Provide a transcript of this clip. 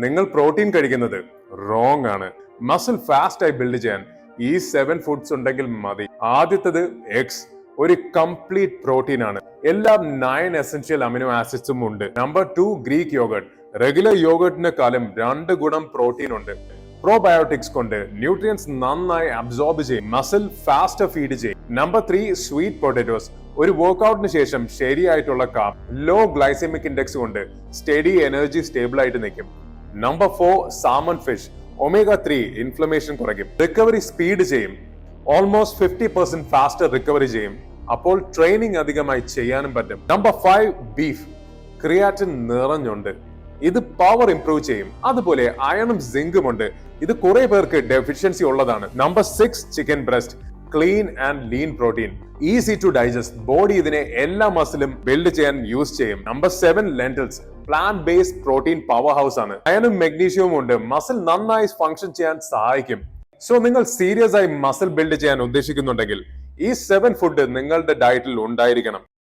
നിങ്ങൾ പ്രോട്ടീൻ കഴിക്കുന്നത് റോങ് ആണ്. മസിൽ ഫാസ്റ്റ് ആയി ബിൽഡ് ചെയ്യാൻ ഈ 7 ഫുഡ്സ് ഉണ്ടെങ്കിൽ മതി. ആദ്യത്തത് എഗ്സ്, ഒരു കംപ്ലീറ്റ് പ്രോട്ടീൻ ആണ്. എല്ലാ 9 എസെൻഷ്യൽ അമിനോ ആസിഡ്സും ഉണ്ട്. Number 2 Greek yoghurt. റെഗുലർ യോഗർട്ടിനെക്കാളും 2 ഗുണം പ്രോട്ടീൻ ഉണ്ട്. പ്രോബയോട്ടിക്സ് കൊണ്ട് ന്യൂട്രിയൻസ് നന്നായി അബ്സോർബ് ചെയ്യും, മസിൽ ഫാസ്റ്റ് ഫീഡ് ചെയ്യും. Number 3 sweet potatoes. ഒരു വർക്ക്ഔട്ടിന് ശേഷം ശരിയായിട്ടുള്ള കാർബ്, ലോ ഗ്ലൈസെമിക് ഇൻഡെക്സ് കൊണ്ട് സ്റ്റഡി എനർജി സ്റ്റേബിൾ ആയിട്ട് നിൽക്കും. Number 4 salmon fish. Omega 3 inflammation കുറയ്ക്കും, റിക്കവറി സ്പീഡ് ചെയ്യും, ഓൾമോസ്റ്റ് 50% ഫാസ്റ്റർ റിക്കവറി ചെയ്യും. അപ്പോൾ ട്രെയിനിങ് അധികമായി ചെയ്യാനും പറ്റും. Number 5 beef. ക്രിയാറ്റിൻ നിറഞ്ഞുണ്ട്, ഇത് പവർ ഇംപ്രൂവ് ചെയ്യും. അതുപോലെ അയണും സിങ്കും ഉണ്ട്, ഇത് കുറെ പേർക്ക് ഡെഫിഷ്യൻസി ഉള്ളതാണ്. Number 6 chicken breast. Clean and lean protein, easy to digest, body ഇതിനെ എല്ലാ മസിലും ബിൽഡ് ചെയ്യാൻ യൂസ് ചെയ്യും. Number 7 lentils. Plant based protein powerhouse ആണ്, അയണും മെഗ്നീഷ്യവും ഉണ്ട്, മസിൽ നന്നായി ഫംഗ്ഷൻ ചെയ്യാൻ സഹായിക്കും. സോ നിങ്ങൾ സീരിയസ് ആയി മസിൽ ബിൽഡ് ചെയ്യാൻ ഉദ്ദേശിക്കുന്നുണ്ടെങ്കിൽ ഈ 7 ഫുഡ് നിങ്ങളുടെ ഡയറ്റിൽ ഉണ്ടായിരിക്കണം.